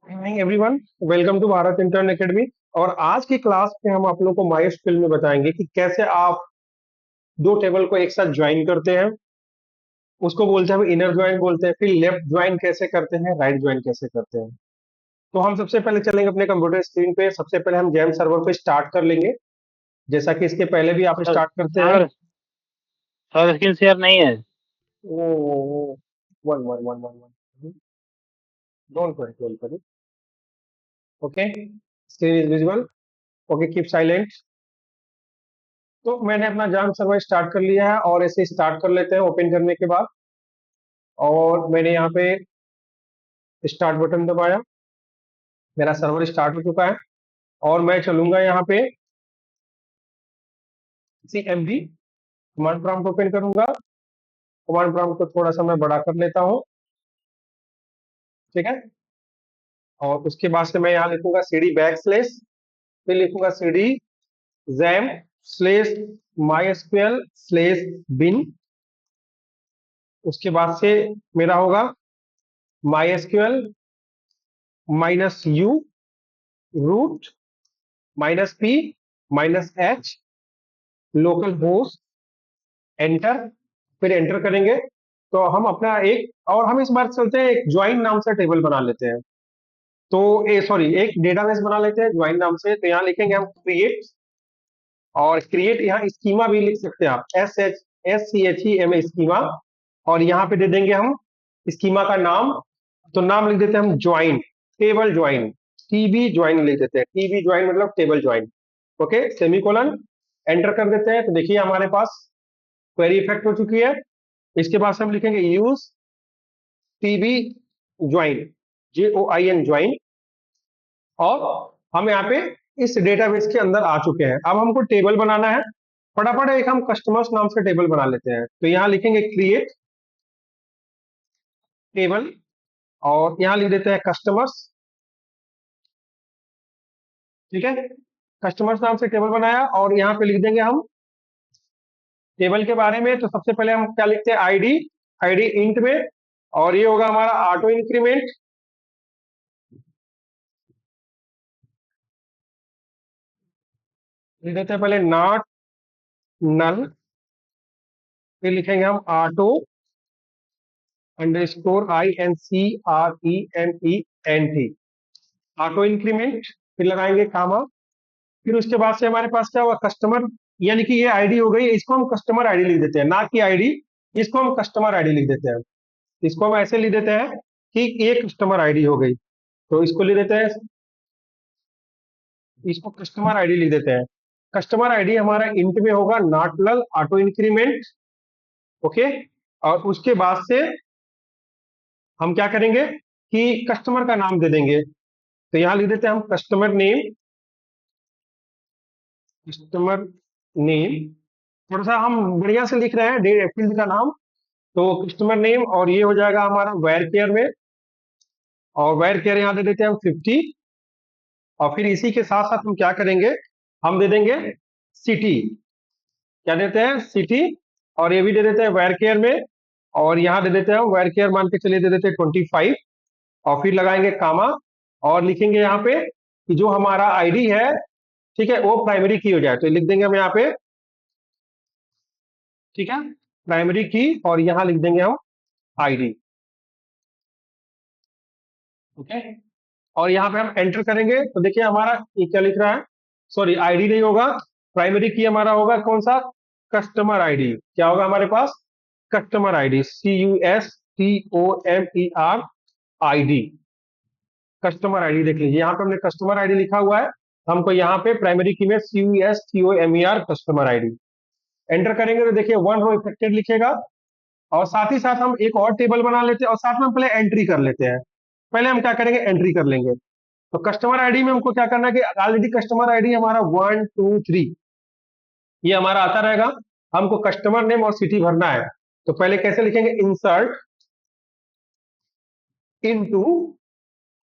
Morning everyone. Welcome to Bharat intern academy. और आज की क्लास में हम आप लोगों को माइस्क्ल में बताएंगे कि कैसे आप दो टेबल को एक साथ ज्वाइन करते हैं। उसको बोलते हैं हम इनर ज्वाइन बोलते हैं। फिर लेफ्ट ज्वाइन कैसे करते हैं, राइट ज्वाइन कैसे करते हैं। तो हम सबसे पहले चलेंगे अपने कंप्यूटर स्क्रीन पे। सबसे पहले हम जेम सर्वर पे स्टार्ट कर लेंगे, जैसा कि इसके पहले भी आप सर स्टार्ट करते हैं। सर सर स्क्रीन शेयर नहीं है। Oh, one one one one one, don't worry don't worry. Okay, screen is visible. Okay, keep silent. तो मैंने अपना जाम सर्वर स्टार्ट कर लिया है और ऐसे स्टार्ट कर लेते हैं ओपन करने के बाद। और मैंने यहाँ पे स्टार्ट बटन दबाया, मेरा सर्वर स्टार्ट हो चुका है। और मैं चलूंगा यहाँ पे CMD, कमांड प्रॉम्प्ट ओपन करूंगा। कमांड प्रॉम्प्ट को थोड़ा सा मैं बड़ा कर लेता हूँ, ठीक है। और उसके बाद से मैं यहाँ लिखूंगा CD बैकस्लैश, फिर लिखूंगा CD जैम स्लेश MySQL स्लेश बिन। उसके बाद से मेरा होगा MySQL -u root -p -h local host enter. फिर एंटर करेंगे तो हम अपना एक, और हम इस बार चलते हैं एक ज्वाइन नाम से टेबल बना लेते हैं। तो सॉरी, एक डेटाबेस बना लेते हैं ज्वाइन नाम से। तो यहाँ लिखेंगे हम क्रिएट, और क्रिएट यहाँ स्कीमा भी लिख सकते हैं आप, SCHEMA स्कीमा। और यहाँ पे दे देंगे हम स्कीमा का नाम। तो नाम लिख देते हैं हम join, table join, TB join लिख देते हैं। TB ज्वाइन मतलब table join. Okay, semicolon, enter कर देते हैं। तो देखिए हमारे पास क्वेरी इफेक्ट हो चुकी है। इसके बाद से हम लिखेंगे use TB join, JOIN join. और हम यहाँ पे इस डेटाबेस के अंदर आ चुके हैं। अब हमको टेबल बनाना है। फटाफट एक हम कस्टमर्स नाम से टेबल बना लेते हैं। तो यहाँ लिखेंगे क्रिएट टेबल, और यहाँ लिख देते हैं कस्टमर्स, ठीक है। कस्टमर्स नाम से टेबल बनाया, और यहाँ पे लिख देंगे हम टेबल के बारे में। तो सबसे पहले हम क्या लिखते हैं, आईडी, आईडी इंट में। और ये होगा हमारा ऑटो इंक्रीमेंट। लिख देते हैं पहले नॉट नल, फिर लिखेंगे हम auto underscore INCREMENT, auto increment. फिर लगाएंगे कामा। फिर उसके बाद से हमारे पास क्या हुआ, कस्टमर, यानी कि ये आईडी हो गई। इसको हम कस्टमर आईडी लिख देते हैं, ना कि आईडी। इसको हम कस्टमर आईडी लिख देते हैं। इसको हम ऐसे लिख देते हैं कि ये कस्टमर आईडी हो गई। तो इसको लिख देते हैं, इसको कस्टमर आईडी लिख देते हैं। कस्टमर आईडी हमारा इंट में होगा, not null auto increment. Okay, और उसके बाद से हम क्या करेंगे कि कस्टमर का नाम दे देंगे। तो यहाँ लिख देते हैं हम कस्टमर नेम, कस्टमर नेम। थोड़ा सा हम बढ़िया से लिख रहे हैं फील्ड का नाम। तो कस्टमर नेम, और ये हो जाएगा हमारा वेर केयर में। और वेर केयर यहाँ दे देते हैं हम 50। और फिर इसी के साथ साथ हम क्या करेंगे, हम दे देंगे सिटी, क्या देते हैं, सिटी। और ये भी दे देते हैं वेर केयर में। और यहाँ दे देते हैं हम वेर केयर मान के चलिए दे देते हैं 25। और फिर लगाएंगे कामा, और लिखेंगे यहाँ पे कि जो हमारा आईडी है, ठीक है, वो प्राइमरी की हो जाए। तो लिख देंगे हम यहाँ पे, ठीक है, प्राइमरी की। और यहाँ लिख देंगे हम आईडी। ओके, और यहाँ पे हम एंटर करेंगे तो देखिए हमारा ये क्या लिख रहा है, सॉरी आईडी नहीं होगा, प्राइमरी की हमारा होगा कौन सा, कस्टमर आईडी। क्या होगा हमारे पास, customer ID, CUSTOMER customer ID. देख लीजिए यहाँ पे हमने कस्टमर आईडी लिखा हुआ है। हमको यहाँ पे प्राइमरी की में CUSTOMER कस्टमर आईडी। एंटर करेंगे तो देखिए वन रो इफेक्टेड लिखेगा। और साथ ही साथ हम एक और टेबल बना लेते हैं, और साथ में हम पहले एंट्री कर लेते हैं। पहले हम क्या करेंगे, एंट्री कर लेंगे। तो कस्टमर आईडी में हमको क्या करना है कि ऑलरेडी कस्टमर आईडी हमारा 1 2 3 ये हमारा आता रहेगा। हमको कस्टमर नेम और सिटी भरना है। तो पहले कैसे लिखेंगे, इंसर्ट इनटू,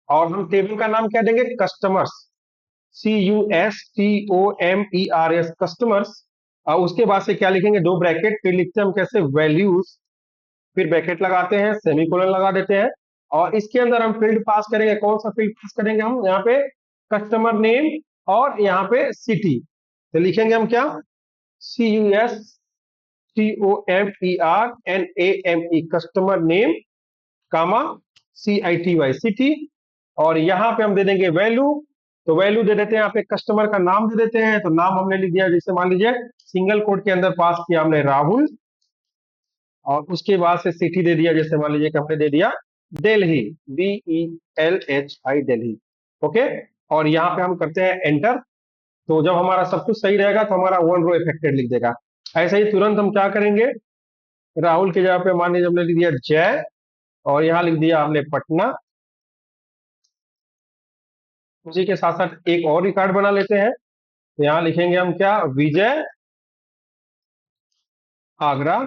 और हम टेबल का नाम क्या देंगे, कस्टमर्स, CUSTOMERS कस्टमर्स। और उसके बाद से क्या लिखेंगे, दो ब्रैकेट, फिर लिखते हैं हम कैसे, वैल्यूज, फिर ब्रैकेट लगाते हैं, सेमीकोलन लगा देते हैं। और इसके अंदर हम फील्ड पास करेंगे। कौन सा फील्ड पास करेंगे हम यहाँ पे? कस्टमर नेम और यहाँ पे सिटी। तो लिखेंगे हम क्या? CUSTOMERNAME, कस्टमर नेम कामा CITY, सिटी। और यहाँ पे हम दे देंगे वैल्यू। तो वैल्यू दे देते हैं यहाँ पे, कस्टमर का नाम दे देते हैं। तो नाम हमने लिख दिया, जैसे मान लीजिए सिंगल कोट के अंदर पास किया हमने राहुल, और उसके बाद से सिटी दे दिया, जैसे मान लीजिए कि हमने दे दिया दिल्ली, DELHI, दिल्ली। ओके, और यहाँ पे हम करते हैं एंटर। तो जब हमारा सब कुछ सही रहेगा तो हमारा वन रो इफेक्टेड लिख देगा। ऐसे ही तुरंत हम क्या करेंगे, राहुल की जगह पे मान लीजिए हमने लिख दिया जय, और यहाँ लिख दिया हमने पटना। उसी के साथ साथ एक और रिकॉर्ड बना लेते हैं। तो यहाँ लिखेंगे हम क्या? विजय आगरा।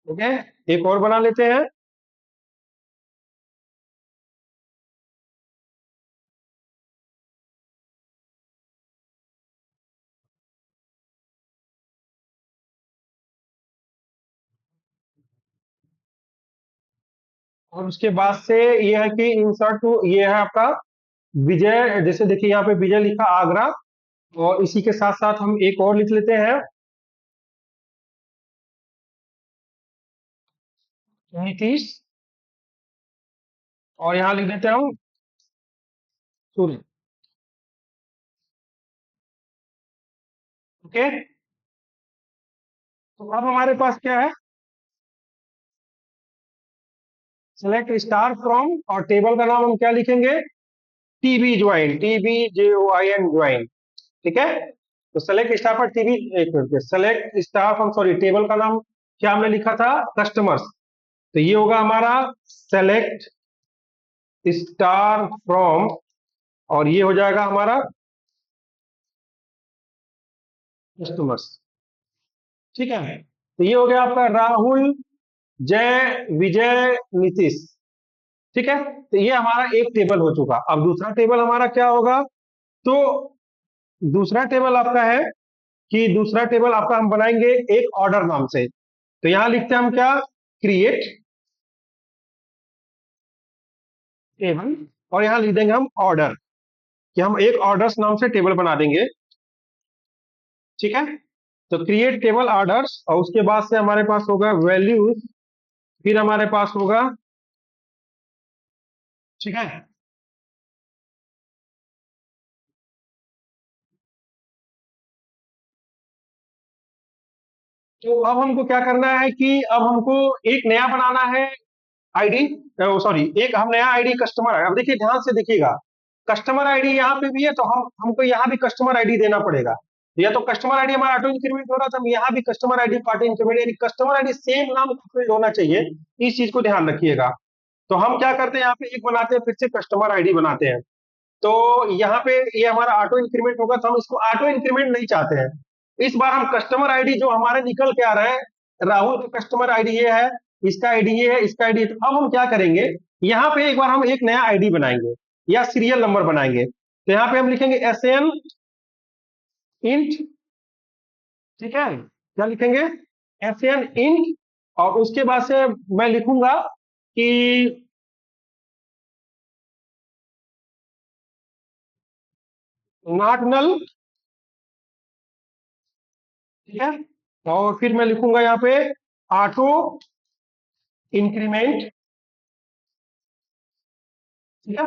ओके, एक और बना लेते हैं। और उसके बाद से ये है कि इंसर्ट टू, ये है आपका विजय। जैसे देखिए यहाँ पे विजय लिखा आगरा, और इसी के साथ साथ हम एक और लिख लेते हैं नीतीश, और यहाँ लिख देते हैं हम सूर्य। ओके, तो अब हमारे पास क्या है? सेलेक्ट स्टार फ्रॉम, और टेबल का नाम हम क्या लिखेंगे? TB join, TBJOIN join. ठीक है, तो सेलेक्ट स्टार पर टीबी, एक minute, select star from, sorry, table का नाम क्या हमने लिखा था? कस्टमर्स। तो ये होगा हमारा सेलेक्ट स्टार फ्रॉम, और ये हो जाएगा हमारा कस्टमर्स। ठीक है, तो ये हो गया आपका राहुल, जय, विजय, नीतीश। ठीक है, तो ये हमारा एक टेबल हो चुका। अब दूसरा टेबल हमारा क्या होगा? तो दूसरा टेबल आपका है कि दूसरा टेबल आपका हम बनाएंगे एक ऑर्डर नाम से। तो यहां लिखते हैं हम क्या? क्रिएट टेबल, और यहां लिख देंगे हम ऑर्डर, कि हम एक ऑर्डर्स नाम से टेबल बना देंगे। ठीक है, तो क्रिएट टेबल ऑर्डर्स, और उसके बाद से हमारे पास होगा वैल्यूज, फिर हमारे पास होगा, ठीक है, तो अब हमको क्या करना है कि अब हमको एक नया बनाना है आईडी, सॉरी, एक हम नया आईडी कस्टमर है। अब देखिए ध्यान से देखिएगा, कस्टमर आईडी यहाँ पे भी है, तो हम हमको यहाँ भी कस्टमर आईडी देना पड़ेगा। या तो कस्टमर आईडी हमारा ऑटो इंक्रीमेंट हो रहा था, हम यहाँ भी कस्टमर आईडी ऑटो इंक्रीमेंट, यानी कस्टमर आईडी सेम नाम का फील्ड होना चाहिए। इस चीज को ध्यान रखिएगा। तो हम क्या करते हैं, यहाँ पे एक बनाते हैं, फिर से कस्टमर आईडी बनाते हैं। तो यहाँ पे ये हमारा ऑटो इंक्रीमेंट होगा, तो हम इसको ऑटो इंक्रीमेंट नहीं चाहते हैं। इस बार हम कस्टमर आईडी जो हमारे निकल के आ रहा है, राहुल का कस्टमर आईडी ये है, इसका आईडी ये है, इसका आईडी। तो अब हम क्या करेंगे, यहाँ पे एक बार हम एक नया आईडी बनाएंगे या सीरियल नंबर बनाएंगे। तो यहाँ पे हम लिखेंगे SN इंट। ठीक है, क्या लिखेंगे? SN इंट, और उसके बाद से मैं लिखूंगा कि नॉट नल। ठीक है, और फिर मैं लिखूंगा यहाँ पे ऑटो इंक्रीमेंट। ठीक है,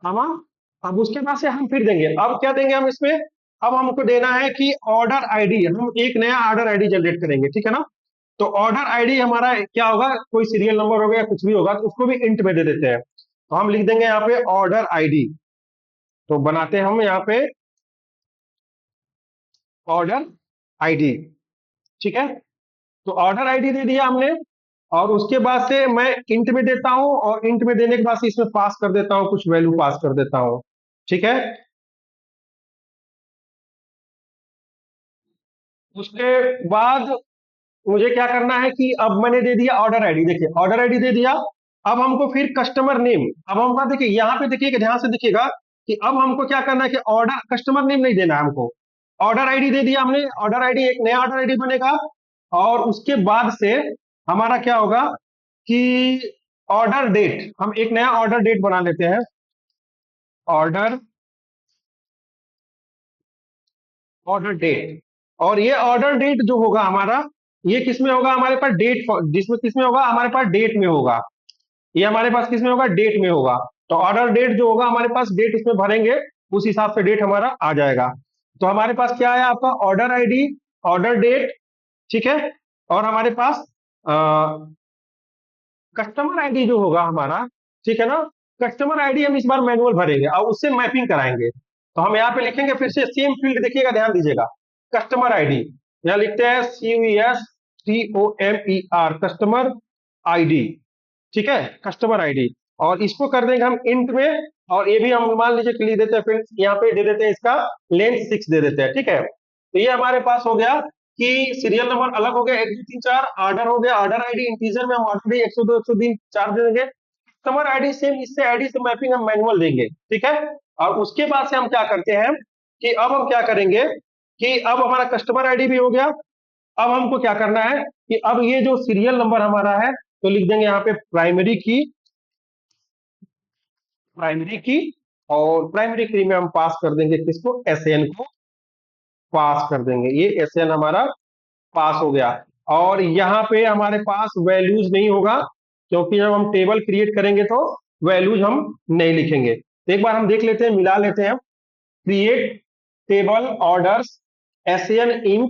हाँ। अब उसके बाद से हम फिर देंगे, अब क्या देंगे हम इसमें? अब हमको देना है कि ऑर्डर आईडी, हम एक नया ऑर्डर आईडी जनरेट करेंगे। ठीक है ना, तो ऑर्डर आईडी हमारा क्या होगा? कोई सीरियल नंबर हो गया, कुछ भी होगा, तो उसको भी इंट में दे देते हैं। तो हम लिख देंगे यहाँ पे ऑर्डर आईडी। तो बनाते हैं हम यहाँ पे ऑर्डर आईडी। ठीक है, तो ऑर्डर आईडी दे दिया हमने, और उसके बाद से मैं इंट में देता हूं, और इंट में देने के बाद से इसमें पास कर देता हूं, कुछ वैल्यू पास कर देता हूं। ठीक है, उसके बाद मुझे क्या करना है कि अब मैंने दे दिया ऑर्डर आईडी, देखिए ऑर्डर आईडी दे दिया। अब हमको फिर कस्टमर नेम, अब हम देखिए यहाँ पे देखिएगा, ध्यान से देखिएगा कि अब हमको क्या करना है कि ऑर्डर, कस्टमर नेम नहीं देना है हमको। ऑर्डर आईडी दे दिया हमने, ऑर्डर आईडी एक नया ऑर्डर आईडी बनेगा। और उसके बाद से हमारा क्या होगा कि ऑर्डर डेट, हम एक नया ऑर्डर डेट बना लेते हैं। ऑर्डर ऑर्डर डेट, और ये ऑर्डर डेट जो होगा हमारा, ये किसमें होगा हमारे पास, डेट, जिसमें किसमें होगा हमारे पास, डेट में होगा। ये हमारे पास किसमें होगा, डेट में होगा। तो ऑर्डर डेट जो होगा हमारे पास, डेट इसमें भरेंगे, उस हिसाब से डेट हमारा आ जाएगा। तो हमारे पास क्या है आपका, ऑर्डर आईडी, ऑर्डर डेट, ठीक है। और हमारे पास कस्टमर आईडी जो होगा हमारा, ठीक है ना। कस्टमर आईडी हम इस बार मैनुअल भरेंगे और उससे मैपिंग कराएंगे। तो हम यहाँ पे लिखेंगे फिर से सेम फील्ड, देखिएगा ध्यान दीजिएगा, कस्टमर आईडी, यहाँ लिखते हैं CUSTOMER, कस्टमर आईडी, ठीक है, कस्टमर आईडी। और इसको कर देंगे हम इंट में, और ये भी हम मान लीजिए कि लिख देते हैं, फिर यहाँ पे दे देते हैं इसका लेंथ 6 दे देते हैं, ठीक है। तो ये हमारे पास हो गया कि सीरियल नंबर अलग हो गया, 1 2 3 4, ऑर्डर हो गया, ऑर्डर आईडी इंटीजर में हम ऑलरेडी 102 103 4 दे देंगे। कस्टमर आईडी सेम, इससे आईडी से मैपिंग हम मैनुअल देंगे, ठीक है। और उसके बाद से हम क्या करते हैं कि अब हम क्या करेंगे कि अब हमारा कस्टमर आईडी भी हो गया। अब हमको क्या करना है कि अब ये जो सीरियल नंबर हमारा है, तो लिख देंगे यहाँ पे प्राइमरी की, प्राइमरी की, और प्राइमरी की में हम पास कर देंगे किसको, एसएन को पास कर देंगे। ये एसएन हमारा पास हो गया। और यहाँ पे हमारे पास वैल्यूज नहीं होगा, क्योंकि जब हम टेबल क्रिएट करेंगे तो वैल्यूज हम नहीं लिखेंगे। तो एक बार हम देख लेते हैं, मिला लेते हैं। Create table orders, SN int,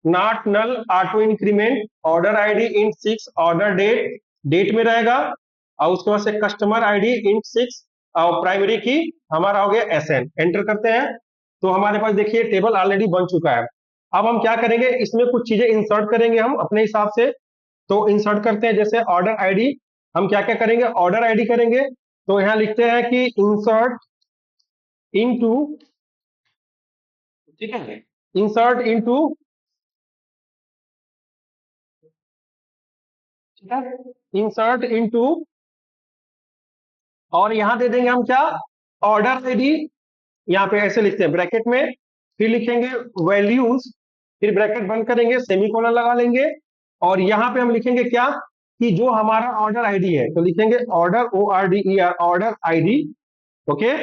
not null, auto increment, order ID int 6, order date, date में रहेगा, और उसके बाद से कस्टमर आईडी इंट 6, और प्राइमरी की हमारा हो गया एसएन। एंटर करते हैं तो हमारे पास देखिए टेबल ऑलरेडी बन चुका है। अब हम क्या करेंगे, इसमें कुछ चीजें इंसर्ट करेंगे हम अपने हिसाब से। तो इंसर्ट करते हैं, जैसे ऑर्डर आईडी, हम क्या क्या करेंगे, ऑर्डर आईडी करेंगे। तो यहाँ लिखते हैं कि इंसर्ट इनटू, ठीक है, इंसर्ट इनटू, ठीक है, इंसर्ट इनटू, और यहां दे देंगे हम क्या, ऑर्डर आईडी। यहाँ पे ऐसे लिखते हैं ब्रैकेट में, फिर लिखेंगे वैल्यूज, फिर ब्रैकेट बंद करेंगे, सेमीकोलन लगा लेंगे, और यहाँ पे हम लिखेंगे क्या कि जो हमारा ऑर्डर आईडी है, तो लिखेंगे order, ORDER, order ID, okay.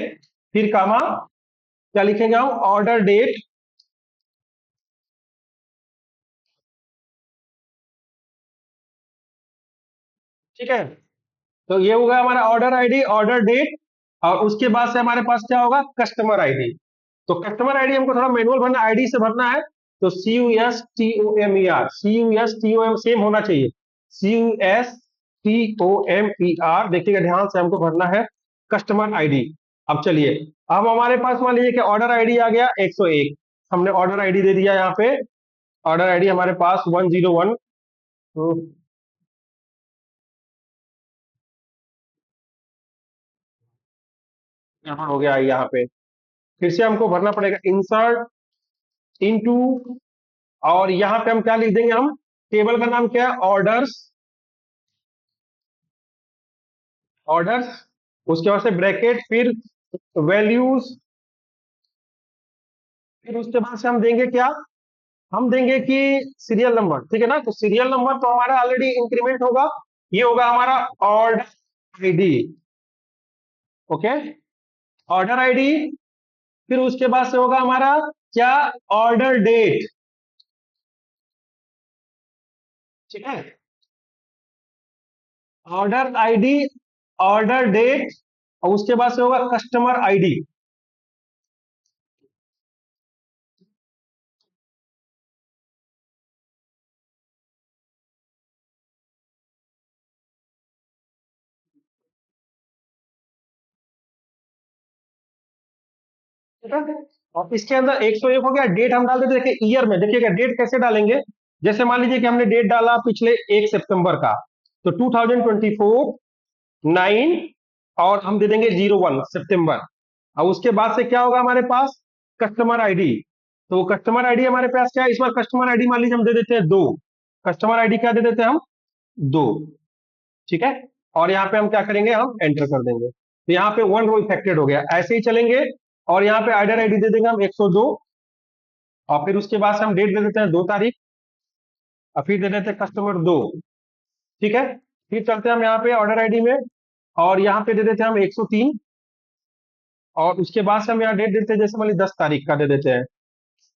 फिर कामा, क्या लिखेंगे हम, ऑर्डर डेट, ठीक है। तो ये होगा हमारा ऑर्डर आईडी, ऑर्डर डेट, और उसके बाद से हमारे पास क्या होगा, कस्टमर आईडी। तो कस्टमर आईडी हमको थोड़ा मैनुअल भरना, आईडी से भरना है। तो CUSTOMER, CUSTOM सेम होना चाहिए, CUSTOMER, देखिएगा ध्यान से हमको भरना है कस्टमर आईडी। अब चलिए, अब हमारे पास मान लीजिए कि ऑर्डर आईडी आ गया 101, हमने ऑर्डर आईडी दे दिया यहाँ पे, ऑर्डर आईडी हमारे पास 101, यहाँ हो गया यहाँ पे। फिर से हमको भरना पड़ेगा इंसर्ट इनटू, और यहाँ पे हम क्या लिख देंगे, हम टेबल का नाम क्या है, ऑर्डर्स, ऑर्डर्स, उसके बाद से ब्रैकेट, फिर वैल्यूज, फिर उसके बाद से हम देंगे क्या, हम देंगे कि सीरियल नंबर, ठीक है ना। तो सीरियल नंबर तो हमारा ऑलरेडी इंक्रीमेंट होगा, ये होगा हमारा order ID, okay, order ID. फिर उसके बाद से होगा हमारा क्या, ऑर्डर डेट, ठीक है, ऑर्डर आईडी, ऑर्डर डेट, और उसके बाद से होगा कस्टमर आईडी। ठीक है, और इसके अंदर 101 हो गया, डेट हम डाल देते, देखिए ईयर में, देखिएगा डेट कैसे डालेंगे। जैसे मान लीजिए कि हमने डेट डाला पिछले 1 सितंबर का, तो 2024 9, और हम दे देंगे 01 सितंबर। और उसके बाद से क्या होगा हमारे पास, कस्टमर आईडी। तो कस्टमर आईडी हमारे पास क्या है, इस बार कस्टमर आईडी मान लीजिए हम दे देते हैं 2, कस्टमर आईडी क्या दे देते हैं हम, 2, ठीक है। और यहाँ पे हम क्या करेंगे, हम एंटर कर देंगे। तो यहाँ पे 1 रो इफेक्टेड हो गया, ऐसे ही चलेंगे। और यहाँ पे ऑर्डर आईडी दे देंगे हम 102, और फिर उसके बाद से हम डेट दे देते हैं 2 तारीख, और फिर दे देते हैं कस्टमर 2। ठीक है, फिर चलते हैं हम यहाँ पे ऑर्डर आईडी में, और यहाँ पे दे देते हैं हम 103, और उसके बाद से हम यहाँ डेट देते हैं, जैसे मान ली 10 तारीख का दे देते हैं,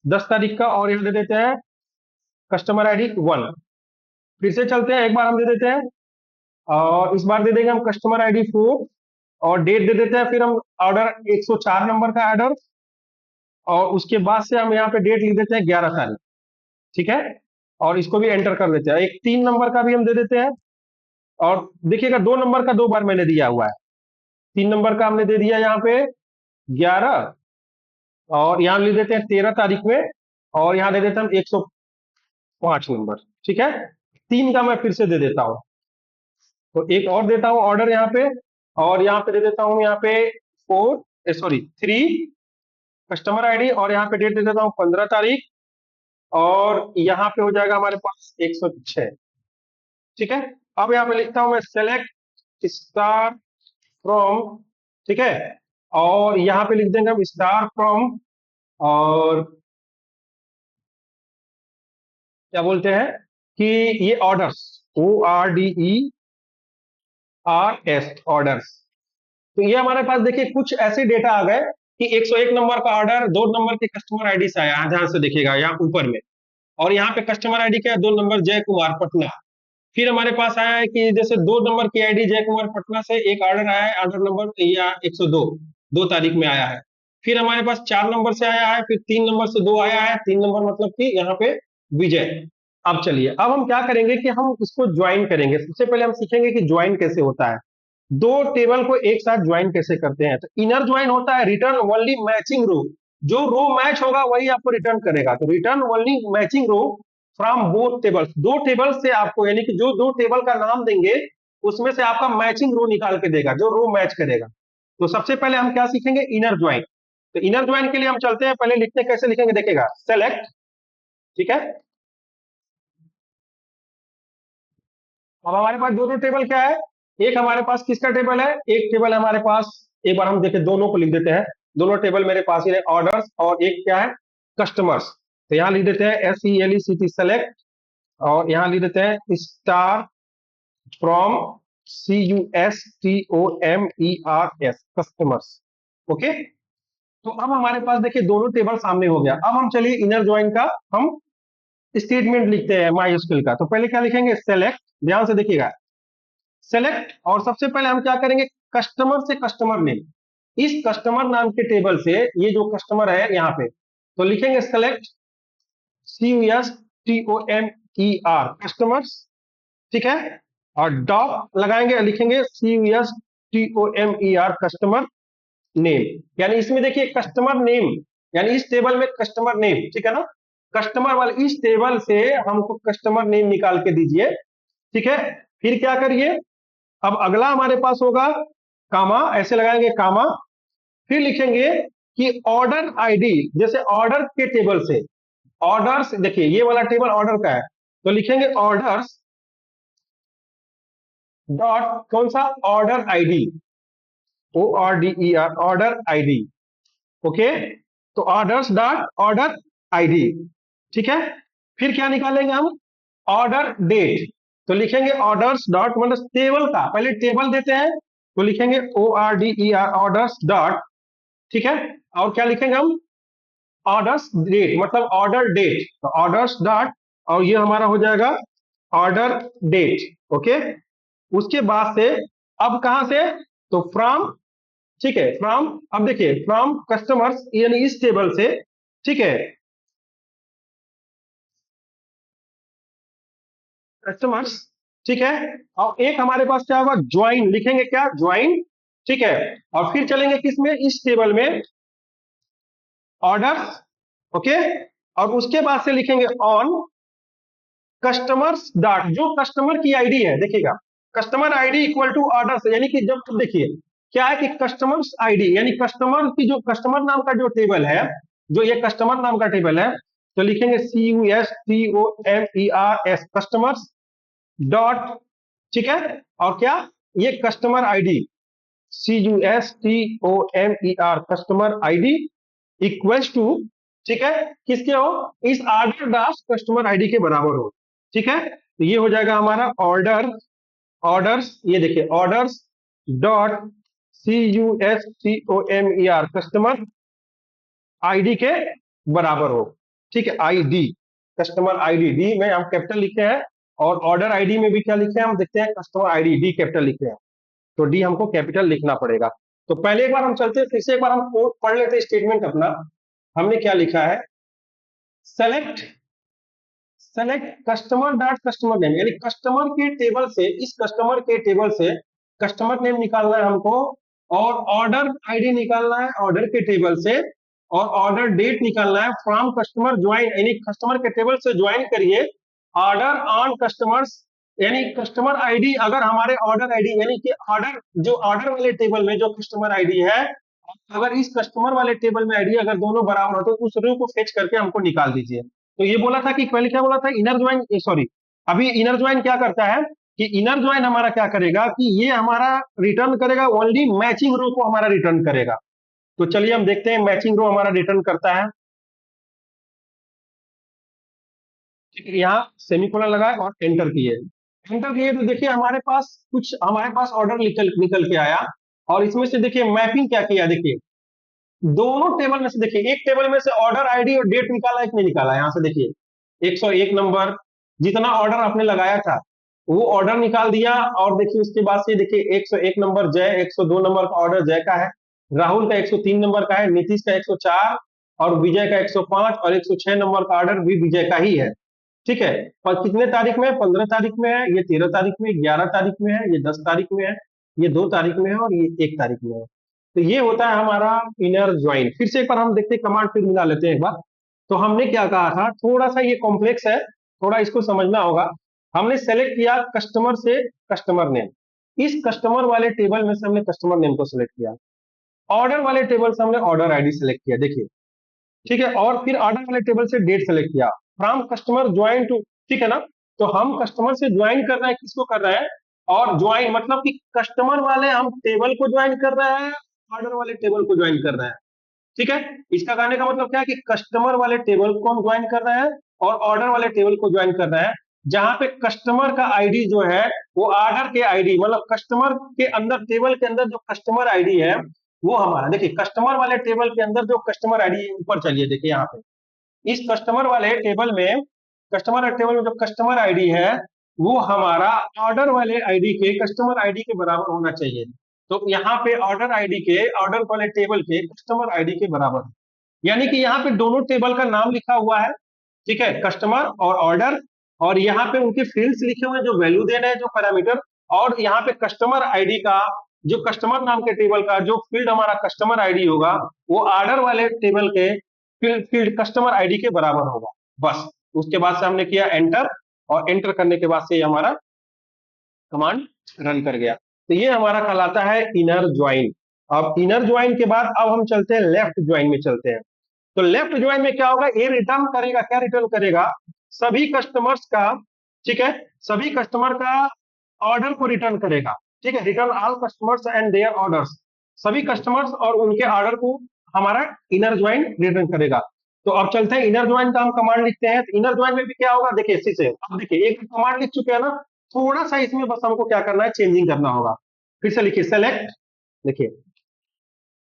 10 तारीख का, और यहाँ दे देते हैं कस्टमर आईडी 1। फिर से चलते हैं, एक बार हम दे देते हैं, और इस बार दे देंगे हम कस्टमर आईडी 4, और डेट दे देते हैं, फिर हम ऑर्डर 104 नंबर का ऑर्डर, और उसके बाद से हम यहाँ पे डेट लिख देते हैं 11 तारीख। ठीक है, और इसको भी एंटर कर देते हैं। एक 3 नंबर का भी हम दे देते हैं, और देखिएगा 2 नंबर का 2 बार मैंने दिया हुआ है। 3 नंबर का हमने दे दिया यहाँ पे 11, और यहाँ लिख देते हैं 13 तारीख में, और यहाँ दे देते हैं हम 105 नंबर। ठीक है, 3 का मैं फिर से दे देता हूँ, तो एक और देता हूँ ऑर्डर यहाँ पे, और यहाँ पे दे देता हूँ यहाँ पे 3 कस्टमर आईडी, और यहाँ पे डेट दे देता हूँ 15 तारीख, और यहाँ पे हो जाएगा हमारे पास 106। ठीक है, अब यहाँ पे लिखता हूँ मैं सेलेक्ट स्टार फ्रॉम। ठीक है, और यहाँ पे लिख देंगे हम स्टार फ्रॉम, और क्या बोलते हैं कि ये ऑर्डर्स, ORDERS ऑर्डर्स। तो ये हमारे पास देखिए कुछ ऐसे डेटा आ गए कि 101 नंबर का ऑर्डर 2 नंबर के कस्टमर आईडी से आया, ध्यान से देखिएगा यहाँ ऊपर में, और यहाँ पे कस्टमर आईडी क्या है, 2 नंबर जय कुमार पटना। फिर हमारे पास आया है कि जैसे 2 नंबर की आईडी जय कुमार पटना से एक ऑर्डर आया है, ऑर्डर नंबर या 102, 2 तारीख में आया है। फिर हमारे पास 4 नंबर से आया है, फिर 3 नंबर से 2 आया है, 3 नंबर मतलब कि यहाँ पे विजय। अब चलिए, अब हम क्या करेंगे कि हम इसको ज्वाइन करेंगे। सबसे पहले हम सीखेंगे कि ज्वाइन कैसे होता है, 2 टेबल को एक साथ ज्वाइन कैसे करते हैं। तो इनर ज्वाइन होता है रिटर्न ओनली मैचिंग रो, जो रो मैच होगा वही आपको रिटर्न करेगा। तो return only matching row from both tables, 2 table से आपको, यानी कि जो 2 टेबल का नाम देंगे उसमें से आपका मैचिंग रो निकाल के देगा, जो रो मैच करेगा। तो सबसे पहले हम क्या सीखेंगे, इनर ज्वाइन। तो इनर ज्वाइन के लिए हम चलते हैं, पहले लिखते हैं, कैसे लिखेंगे देखिएगा, सेलेक्ट। ठीक है, अब हमारे पास दो टेबल क्या है, एक हमारे पास किसका टेबल है, एक टेबल है हमारे पास, एक बार हम देखें, दोनों को लिख देते हैं, दोनों टेबल मेरे पास ही है, ऑर्डर्स, और एक क्या है, कस्टमर्स। तो यहाँ लिख देते हैं SELECT सेलेक्ट, और यहाँ लिख देते हैं star from CUSTOMERS customers. Okay, तो अब हमारे पास देखिए दोनों टेबल सामने हो गया। अब हम चलिए इनर ज्वाइन का हम स्टेटमेंट लिखते हैं माइस्क्ल का। तो पहले क्या लिखेंगे, सेलेक्ट, ध्यान से देखिएगा, सेलेक्ट, और सबसे पहले हम क्या करेंगे, कस्टमर से कस्टमर नेम, इस कस्टमर नाम के टेबल से ये जो कस्टमर है यहाँ पे, तो लिखेंगे सेलेक्ट CUSTOMER कस्टमर्स। ठीक है, और डॉट लगाएंगे, लिखेंगे CUSTOMER कस्टमर नेम, यानी इसमें देखिए कस्टमर नेम, यानी इस टेबल में कस्टमर नेम, ठीक है ना, कस्टमर वाले इस टेबल से हमको कस्टमर नेम निकाल के दीजिए। ठीक है, फिर क्या करिए, अब अगला हमारे पास होगा कामा, ऐसे लगाएंगे कामा, फिर लिखेंगे कि ऑर्डर आईडी, जैसे ऑर्डर के टेबल से, ऑर्डर्स, देखिए ये वाला टेबल ऑर्डर का है, तो लिखेंगे ऑर्डर्स डॉट कौन सा, order ID, ORDER order ID. Okay, तो ऑर्डर्स डॉट ऑर्डर आईडी। ठीक है, फिर क्या निकालेंगे हम, ऑर्डर डेट, तो लिखेंगे ऑर्डर्स डॉट, मतलब टेबल का, पहले टेबल देते हैं, तो लिखेंगे ORDER ऑर्डर्स डॉट। ठीक है, और क्या लिखेंगे हम, ऑर्डर्स डेट, मतलब ऑर्डर डेट, तो ऑर्डर्स डॉट, और ये हमारा हो जाएगा ऑर्डर डेट। ओके, उसके बाद से अब कहां से, तो फ्रॉम, ठीक है, फ्रॉम, अब देखिए फ्रॉम कस्टमर्स, यानी इस टेबल से, ठीक है, कस्टमर्स। ठीक है, और एक हमारे पास क्या होगा, ज्वाइन, लिखेंगे क्या, ज्वाइन। ठीक है, और फिर चलेंगे किसमें, इस टेबल में, ऑर्डर्स। ओके, और उसके बाद से लिखेंगे ऑन कस्टमर्स डॉट, जो कस्टमर की आईडी है, देखिएगा customer ID equal to orders, यानी कि जब देखिए क्या है कि कस्टमर्स आईडी, यानी कस्टमर की जो कस्टमर नाम का जो टेबल है, जो ये कस्टमर नाम का टेबल है, तो लिखेंगे CUSTOMERS कस्टमर्स डॉट। ठीक है, और क्या, ये customer ID CUSTOMER customer ID equals to, ठीक है, किसके हो, इस ऑर्डर डॉट कस्टमर आईडी के बराबर हो। ठीक है, तो ये हो जाएगा हमारा ऑर्डर्स, ये देखिए orders dot CUSTOMER, customer ID के बराबर हो। ठीक है, आईडी, कस्टमर आईडी, डी में हम कैपिटल लिखे हैं, और ऑर्डर आईडी में भी क्या लिखे हैं हम देखते हैं, कस्टमर आईडी डी कैपिटल लिखे हैं, तो डी हमको कैपिटल लिखना पड़ेगा। तो पहले एक बार हम चलते हैं, फिर से एक बार हम कोड पढ़ लेते हैं स्टेटमेंट अपना। हमने क्या लिखा है, select select customer dot customer name, यानी कस्टमर के टेबल से, इस कस्टमर के टेबल से कस्टमर नेम निकालना है हमको, और ऑर्डर आईडी निकालना है ऑर्डर के टेबल से, और ऑर्डर डेट निकालना है फ्रॉम कस्टमर ज्वाइन, यानी कस्टमर के टेबल से ज्वाइन करिए ऑर्डर ऑन कस्टमर्स, यानी कस्टमर आईडी अगर हमारे ऑर्डर आईडी, यानी कि ऑर्डर जो ऑर्डर वाले टेबल में जो कस्टमर आईडी है, अगर इस कस्टमर वाले टेबल में आईडी अगर दोनों बराबर हो तो उस रो को फेच करके हमको निकाल दीजिए। तो ये बोला था कि पहले क्या बोला था, इनर ज्वाइन, सॉरी, अभी इनर ज्वाइन क्या करता है कि इनर ज्वाइन हमारा क्या करेगा कि ये हमारा रिटर्न करेगा ओनली मैचिंग रो को हमारा रिटर्न करेगा। तो चलिए हम देखते हैं मैचिंग रो हमारा रिटर्न करता है। ठीक है, यहाँ सेमीकोलन लगाए और एंटर किए, एंटर किए तो देखिए हमारे पास कुछ, हमारे पास ऑर्डर निकल निकल के आया, और इसमें से देखिए मैपिंग क्या किया, देखिए दोनों टेबल में से, देखिए एक टेबल में से ऑर्डर आईडी और डेट निकाला, एक नहीं निकाला, यहां से देखिए 101 नंबर जितना ऑर्डर आपने लगाया था वो ऑर्डर निकाल दिया, और देखिए उसके बाद से देखिए 101 नंबर जय, 102 नंबर का ऑर्डर जय का है, राहुल का 103 नंबर का है, नीतीश का 104, और विजय का 105, और 106 नंबर का ऑर्डर भी विजय का ही है। ठीक है, और कितने तारीख में है, 15 तारीख में है, ये 13 तारीख में, 11 तारीख में है, ये 10 तारीख में है, ये 2 तारीख में है, और ये 1 तारीख में है। तो ये होता है हमारा इनर ज्वाइन। फिर से एक बार हम देखते हैं, कमांड फिर मिला लेते हैं एक बार। तो हमने क्या कहा था, थोड़ा सा ये कॉम्प्लेक्स है, थोड़ा इसको समझना होगा। हमने सेलेक्ट किया कस्टमर से कस्टमर नेम, इस कस्टमर वाले टेबल में से हमने कस्टमर नेम को सिलेक्ट किया, ऑर्डर वाले टेबल से हमने ऑर्डर आईडी सेलेक्ट किया, देखिए ठीक है, और फिर ऑर्डर वाले टेबल से डेट सेलेक्ट किया, फ्रॉम कस्टमर ज्वाइन टू, ठीक है ना। तो हम कस्टमर से ज्वाइन कर रहे हैं, किसको कर रहे हैं, और ज्वाइन मतलब कि कस्टमर वाले हम टेबल को ज्वाइन कर रहे हैं, ऑर्डर वाले टेबल को ज्वाइन कर रहे हैं। ठीक है, इसका कहने का मतलब क्या है कि कस्टमर वाले टेबल को हम ज्वाइन कर रहे हैं और ऑर्डर वाले टेबल को ज्वाइन कर रहे हैं, जहां पे कस्टमर का आईडी जो है वो ऑर्डर के आईडी, मतलब कस्टमर के अंदर, टेबल के अंदर जो कस्टमर आईडी है वो हमारा, देखिए कस्टमर वाले टेबल के अंदर जो कस्टमर आईडी, ऊपर चलिए देखिए यहाँ पे इस कस्टमर वाले टेबल में, कस्टमर वाले टेबल में जो कस्टमर आईडी है वो हमारा ऑर्डर वाले आईडी के, कस्टमर आईडी के बराबर होना चाहिए। तो यहाँ पे ऑर्डर आईडी के, ऑर्डर वाले टेबल के कस्टमर आईडी के बराबर है। यानी कि यहाँ पे दोनों टेबल का नाम लिखा हुआ है, ठीक है, कस्टमर और ऑर्डर, और यहाँ पे उनके फील्ड्स लिखे हुए हैं जो वैल्यू दे रहे हैं, जो पैरामीटर, और यहाँ पे कस्टमर आईडी का, जो कस्टमर नाम के टेबल का जो फील्ड हमारा कस्टमर आईडी होगा वो ऑर्डर वाले टेबल के फील्ड कस्टमर आईडी के बराबर होगा, बस। उसके बाद से हमने किया एंटर, और एंटर करने के बाद से हमारा कमांड रन कर गया। तो ये हमारा कहलाता है इनर ज्वाइन। अब इनर ज्वाइन के बाद अब हम चलते हैं लेफ्ट ज्वाइन में चलते हैं। तो लेफ्ट ज्वाइन में क्या होगा, ये रिटर्न करेगा, क्या रिटर्न करेगा, सभी कस्टमर्स का, ठीक है, सभी कस्टमर का ऑर्डर को रिटर्न करेगा। ठीक है, return all customers and there orders, सभी कस्टमर्स और उनके ऑर्डर को हमारा इनर ज्वाइन रिटर्न करेगा। तो अब चलते हैं इनर ज्वाइन का हम कमांड लिखते हैं। तो इनर ज्वाइन में भी क्या होगा, देखिए इसी से, अब देखिए एक कमांड लिख चुके हैं ना, थोड़ा सा इसमें बस हमको क्या करना है, चेंजिंग करना होगा। फिर से लिखिए सेलेक्ट, देखिए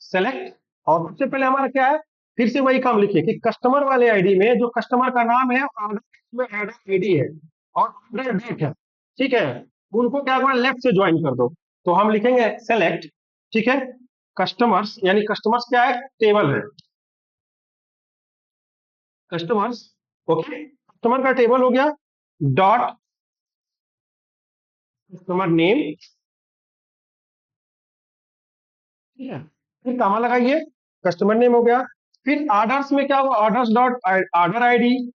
सेलेक्ट, और सबसे पहले हमारा क्या है, फिर से वही काम लिखिए कि कस्टमर वाले आईडी में जो कस्टमर का नाम है, ऑर्डर में ऑर्डर आईडी है और ऑर्डर डेट है, ठीक है, उनको क्या करना, लेफ्ट से ज्वाइन कर दो। तो हम लिखेंगे सेलेक्ट, ठीक है, कस्टमर्स, यानी कस्टमर्स क्या है, टेबल है, कस्टमर्स, ओके, कस्टमर का टेबल हो गया, डॉट कस्टमर नेम, ठीक है, फिर कामा लगाइए, कस्टमर नेम हो गया। फिर ऑर्डर्स में क्या होगा, ऑर्डर्स डॉट ऑर्डर आईडी,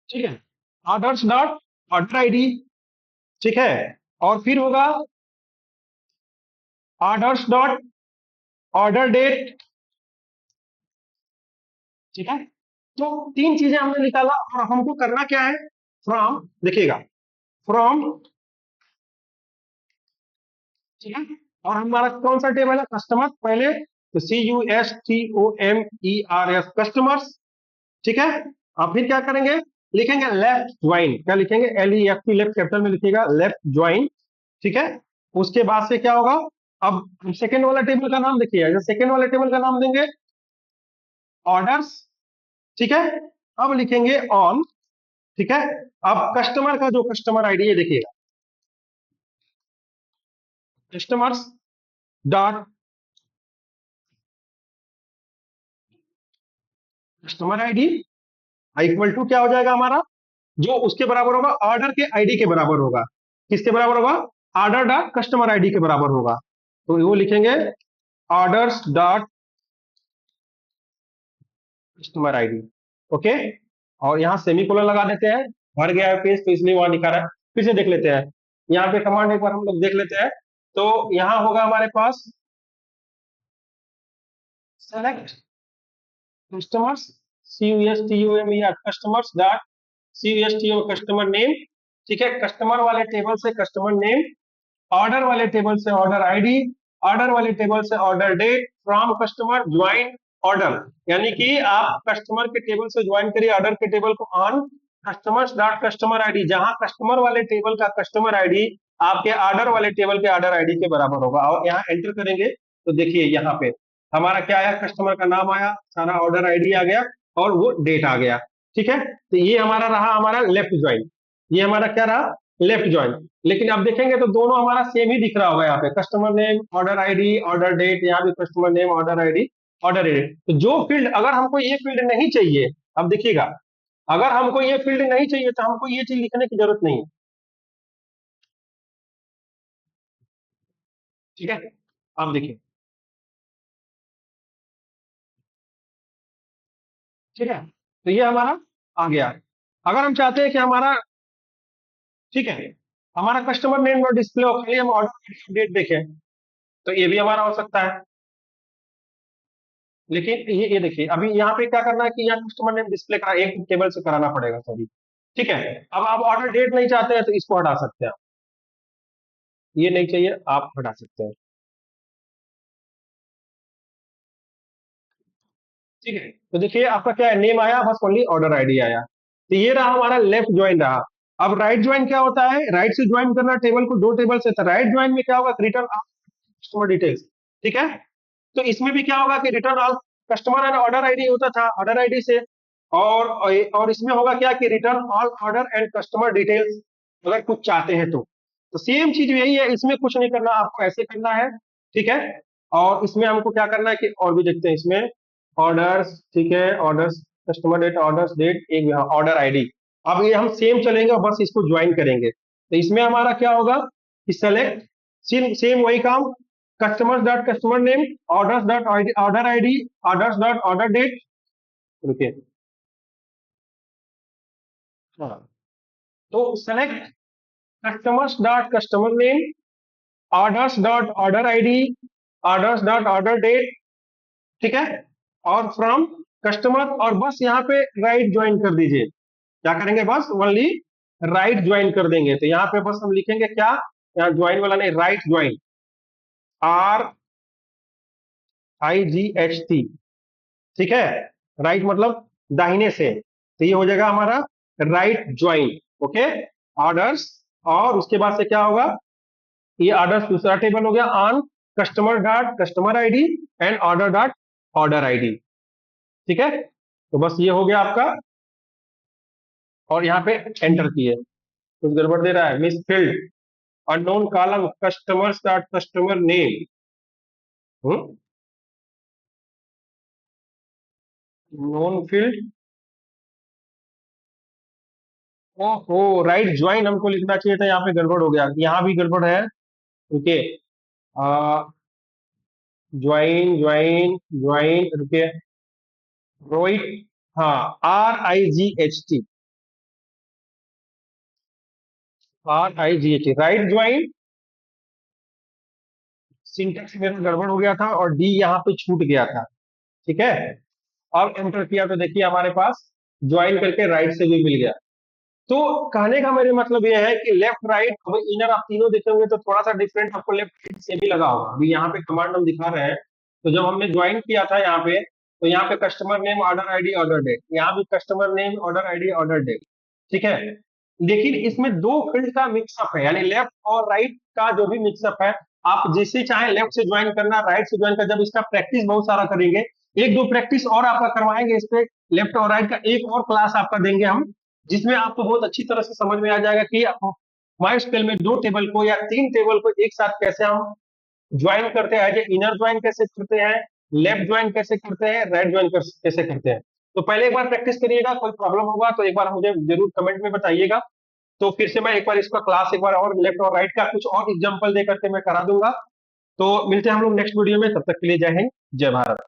ठीक है, ऑर्डर्स डॉट ऑर्डर आईडी, ठीक है, और फिर होगा ऑर्डर्स डॉट ऑर्डर डेट, ठीक है। तो तीन चीजें हमने निकाला, और हमको करना क्या है, फ्रॉम, देखिएगा फ्रॉम, ठीक है, और हमारा कौन सा टेबल है, कस्टमर, पहले तो CUSTOMERS कस्टमर्स, ठीक है। अब फिर क्या करेंगे, लिखेंगे लेफ्ट ज्वाइन, क्या लिखेंगे, LEFT, लेफ्ट कैपिटल में लिखिएगा, लेफ्ट ज्वाइन, ठीक है। उसके बाद से क्या होगा, अब सेकेंड वाला टेबल का नाम देखिए, सेकेंड वाले टेबल का नाम देंगे ऑर्डर्स, ठीक है। अब लिखेंगे ऑन, ठीक है। अब कस्टमर का जो कस्टमर आईडी है देखिएगा, customers dot customer ID equal to क्या हो जाएगा हमारा, जो उसके बराबर होगा ऑर्डर के आईडी के बराबर होगा, किसके बराबर होगा, ऑर्डर डॉट कस्टमर आईडी के बराबर होगा। तो वो लिखेंगे orders dot customer ID, okay. और यहाँ सेमीकोलन लगा देते हैं, भर गया है पेज तो इसलिए वहां लिखा रहा है। फिर से देख लेते हैं, यहाँ पे कमांड एक बार हम लोग देख लेते हैं। तो यहाँ होगा हमारे पास select customers, CUSTOMER customers dot CUSTO customer name, ठीक है। कस्टमर वाले टेबल से कस्टमर नेम, ऑर्डर वाले टेबल से ऑर्डर आईडी, ऑर्डर वाले टेबल से order date, from customer join order, यानी कि आप कस्टमर के टेबल से ज्वाइन करिए ऑर्डर के टेबल को, on customers dot customer ID, जहां कस्टमर वाले टेबल का कस्टमर आईडी आपके ऑर्डर वाले टेबल के ऑर्डर आईडी के बराबर होगा। और यहाँ एंटर करेंगे तो देखिए यहाँ पे हमारा क्या आया, कस्टमर का नाम आया, सारा ऑर्डर आईडी आ गया और वो डेट आ गया, ठीक है। तो ये हमारा रहा हमारा लेफ्ट ज्वाइन, ये हमारा क्या रहा, लेफ्ट ज्वाइन। लेकिन अब देखेंगे तो दोनों हमारा सेम ही दिख रहा होगा, यहाँ पे customer name order ID order date, यहाँ भी customer name order ID order date. तो जो फील्ड, अगर हमको ये फील्ड नहीं चाहिए, अब देखिएगा, अगर हमको ये फील्ड नहीं चाहिए तो हमको ये चीज लिखने की जरूरत नहीं है, ठीक है। अब देखिए, ठीक है, तो ये हमारा आ गया। अगर हम चाहते हैं कि हमारा, ठीक है, हमारा कस्टमर नेम और डिस्प्ले हो, खाली हम ऑर्डर डेट देखें, तो ये भी हमारा हो सकता है। लेकिन ये देखिए, अभी यहाँ पे क्या करना है कि यहाँ कस्टमर नेम डिस्प्ले करा, एक टेबल से कराना पड़ेगा सॉरी, ठीक है। अब आप ऑर्डर डेट नहीं चाहते हैं तो इसको हटा सकते हैं, ये नहीं चाहिए आप हटा सकते हैं, ठीक है। तो देखिए आपका क्या है, नेम आया बस, ओनली ऑर्डर आईडी आया। तो ये रहा हमारा लेफ्ट ज्वाइन रहा। अब राइट ज्वाइन क्या होता है, राइट से ज्वाइन करना टेबल को दो टेबल से, राइट ज्वाइन में क्या होगा, रिटर्न कस्टमर डिटेल्स, ठीक है। तो इसमें भी क्या होगा कि return all customer and order ID होता था ऑर्डर आईडी से, और इसमें होगा क्या कि return all order and customer details, अगर कुछ चाहते हैं तो सेम चीज यही है, इसमें कुछ नहीं करना, आपको ऐसे करना है, ठीक है। और इसमें हमको क्या करना है कि और भी देखते हैं इसमें, ऑर्डर्स, ठीक है, orders customer date orders date, एक ऑर्डर आईडी। अब ये हम सेम चलेंगे और बस इसको ज्वाइन करेंगे, तो इसमें हमारा क्या होगा कि सेलेक्ट, सेम सेम वही काम, customers dot customer name, orders dot order ID, orders dot order date, रुकिए, हाँ, तो select customers dot customer name, orders dot order ID, orders dot order date, ठीक है। और फ्रॉम कस्टमर, और बस यहाँ पे राइट ज्वाइन कर दीजिए, क्या करेंगे, बस ओनली राइट ज्वाइन कर देंगे। तो यहाँ पे बस हम लिखेंगे क्या, यहाँ ज्वाइन वाला नहीं, राइट ज्वाइन, RIGHT, ठीक है। राइट मतलब दाहिने से, तो ये हो जाएगा हमारा राइट ज्वाइन, ओके, ऑर्डर्स। और उसके बाद से क्या होगा, ये ऑर्डर्स दूसरा टेबल हो गया, on customer dot customer ID and order dot order ID, ठीक है। तो बस ये हो गया आपका, और यहाँ पे एंटर किए, कुछ गड़बड़ दे रहा है, miss field unknown column customers dot customer name, known field, ओहो, राइट ज्वाइन हमको लिखना चाहिए था, यहाँ पे गड़बड़ हो गया, यहाँ भी गड़बड़ है, ओके, ज्वाइन ज्वाइन ज्वाइन, रुकिए, रोइट, हाँ, RIGHT, RIGHT, right join, syntax मेरा गड़बड़ हो गया था और डी यहाँ पे छूट गया था, ठीक है। अब एंटर किया तो देखिए हमारे पास ज्वाइन करके राइट से भी मिल गया। तो कहने का मेरे मतलब ये है कि लेफ्ट राइट, अब इनर आप तीनों देखेंगे तो थोड़ा सा डिफरेंट आपको लेफ्ट राइट से भी लगा होगा। अभी यहाँ पे कमांड हम दिखा रहे हैं, तो जब हमने ज्वाइन किया था यहाँ पे, तो यहाँ पे customer name, order ID, order date, यहाँ भी customer name, order ID, order date, ठीक है। लेकिन इसमें दो फील्ड का मिक्सअप है, यानी लेफ्ट और राइट का जो भी मिक्सअप है, आप जिसे चाहे लेफ्ट से ज्वाइन करना, राइट से ज्वाइन करना। जब इसका प्रैक्टिस बहुत सारा करेंगे, एक दो प्रैक्टिस और आपका करवाएंगे इस पे, लेफ्ट और राइट का एक और क्लास आपका देंगे हम, जिसमें आपको बहुत अच्छी तरह से समझ में आ जाएगा कि माई स्केल में दो टेबल को या तीन टेबल को एक साथ कैसे हम ज्वाइन करते हैं, इनर ज्वाइन कैसे करते हैं, लेफ्ट ज्वाइन कैसे करते हैं, राइट ज्वाइन कैसे करते हैं। तो पहले एक बार प्रैक्टिस करिएगा, कोई प्रॉब्लम होगा तो एक बार मुझे जरूर कमेंट में बताइएगा। तो फिर से मैं एक बार इसका क्लास एक बार और लेफ्ट और राइट का कुछ और एग्जांपल दे करके मैं करा दूंगा। तो मिलते हैं हम लोग नेक्स्ट वीडियो में, तब तक के लिए जय हिंद, जय भारत।